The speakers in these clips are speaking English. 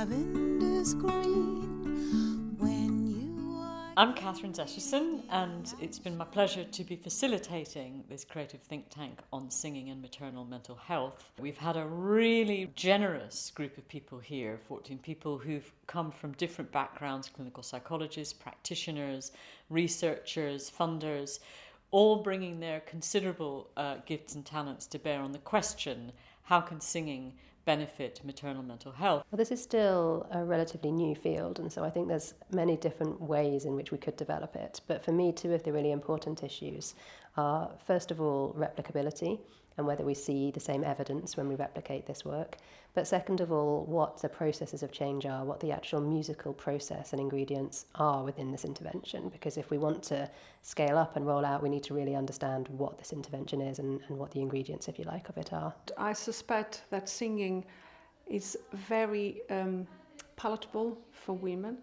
lavender's green. I'm Katherine Zeserson, and it's been my pleasure to be facilitating this creative think tank on singing and maternal mental health. We've had a really generous group of people here, 14 people who've come from different backgrounds, clinical psychologists, practitioners, researchers, funders, all bringing their considerable gifts and talents to bear on the question, how can singing benefit maternal mental health? Well, this is still a relatively new field, and so I think there's many different ways in which we could develop it. But for me, two of the really important issues are, first of all, replicability, and whether we see the same evidence when we replicate this work. But second of all, what the processes of change are, what the actual musical process and ingredients are within this intervention. Because if we want to scale up and roll out, we need to really understand what this intervention is and what the ingredients, if you like, of it are. I suspect that singing is very palatable for women,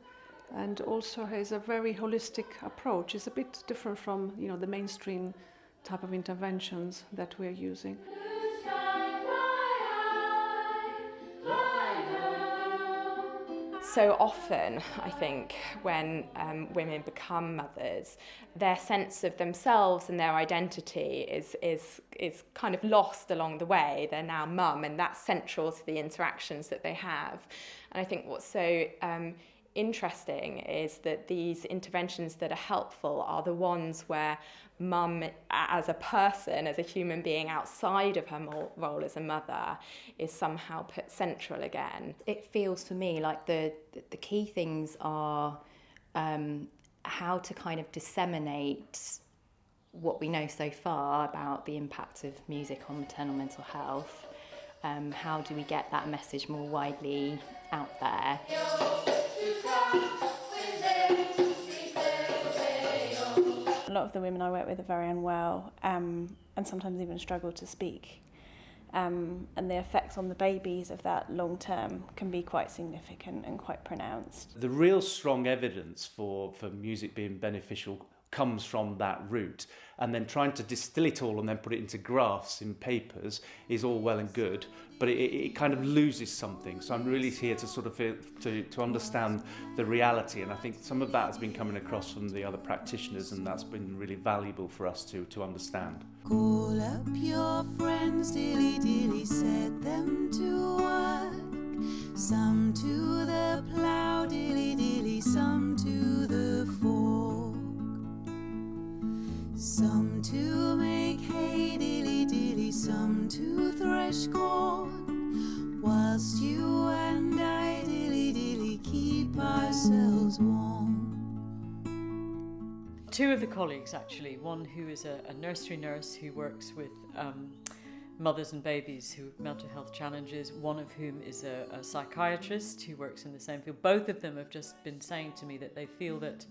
and also has a very holistic approach. It's a bit different from, the mainstream type of interventions that we're using. So often, I think, when women become mothers, their sense of themselves and their identity is kind of lost along the way. They're now mum, and that's central to the interactions that they have. And I think what's so interesting is that these interventions that are helpful are the ones where mum as a person, as a human being outside of her role as a mother, is somehow put central again. It feels for me like the key things are how to kind of disseminate what we know so far about the impact of music on maternal mental health. How do we get that message more widely out there? A lot of the women I work with are very unwell and sometimes even struggle to speak. And the effects on the babies of that long term can be quite significant and quite pronounced. The real strong evidence for music being beneficial comes from that route, and then trying to distill it all and then put it into graphs in papers is all well and good, but it kind of loses something. So I'm really here to sort of to understand the reality, and I think some of that has been coming across from the other practitioners, and that's been really valuable for us to understand. Call up your friends, dilly dilly, set them to work. Some to the plough, dilly dilly, some to the fork. Some to make hay, dilly dilly, some to thresh corn, whilst you and I, dilly dilly, keep ourselves warm. Two of the colleagues, actually, one who is a nursery nurse who works with mothers and babies who have mental health challenges, one of whom is a psychiatrist who works in the same field. Both of them have just been saying to me that they feel that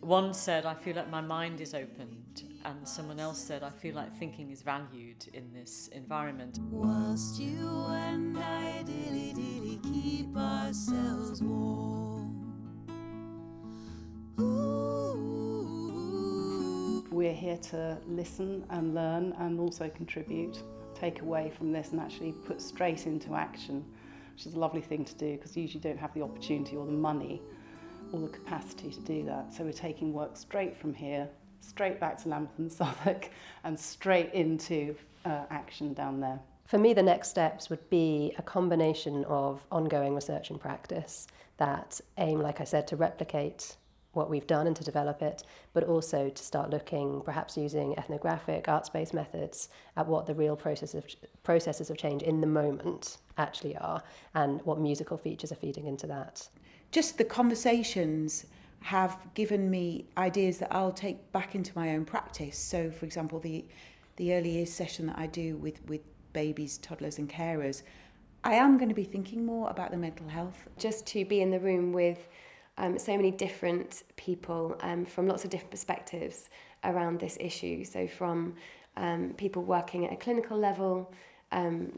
one said, I feel like my mind is opened, and someone else said, I feel like thinking is valued in this environment. Whilst you and I, dilly dilly, keep ourselves warm. Ooh. We're here to listen and learn and also contribute, take away from this and actually put straight into action, which is a lovely thing to do because you usually don't have the opportunity or the money or the capacity to do that. So we're taking work straight from here, straight back to Lambeth and Southwark, and straight into action down there. For me, the next steps would be a combination of ongoing research and practice that aim, like I said, to replicate what we've done and to develop it, but also to start looking, perhaps using ethnographic, arts-based methods, at what the real processes of change in the moment actually are, and what musical features are feeding into that. Just the conversations have given me ideas that I'll take back into my own practice. So, for example, the early years session that I do with babies, toddlers and carers, I am going to be thinking more about the mental health. Just to be in the room with so many different people from lots of different perspectives around this issue. So from people working at a clinical level,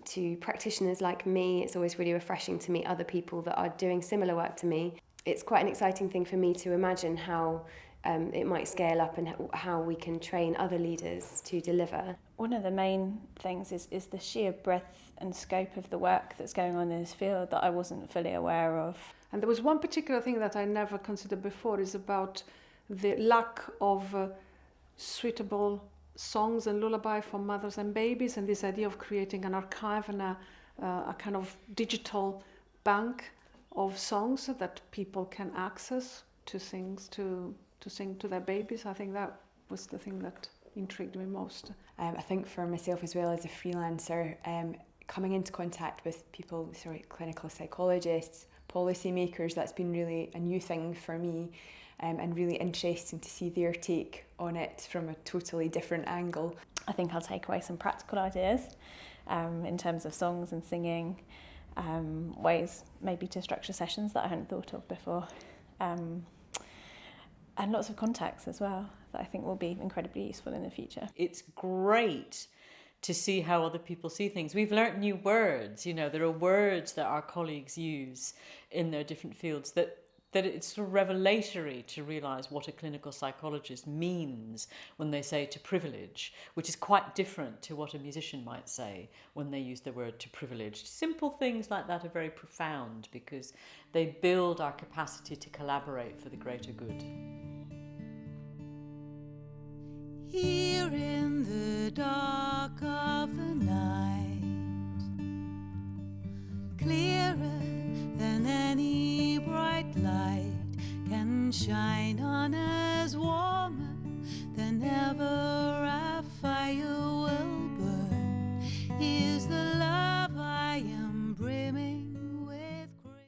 to practitioners like me. It's always really refreshing to meet other people that are doing similar work to me. It's quite an exciting thing for me to imagine how it might scale up and how we can train other leaders to deliver. One of the main things is the sheer breadth and scope of the work that's going on in this field that I wasn't fully aware of. And there was one particular thing that I never considered before, is about the lack of suitable songs and lullaby for mothers and babies, and this idea of creating an archive and a kind of digital bank of songs that people can access to sing to their babies. I think that was the thing that intrigued me most. I think for myself as well as a freelancer, coming into contact with people, clinical psychologists, policymakers, that's been really a new thing for me, and really interesting to see their take on it from a totally different angle. I think I'll take away some practical ideas in terms of songs and singing, ways maybe to structure sessions that I hadn't thought of before, and lots of contacts as well that I think will be incredibly useful in the future. It's great to see how other people see things. We've learnt new words, there are words that our colleagues use in their different fields that it's sort of revelatory to realise what a clinical psychologist means when they say to privilege, which is quite different to what a musician might say when they use the word to privilege. Simple things like that are very profound because they build our capacity to collaborate for the greater good. Here in the dark of the night, clearer than any bright light can shine on us.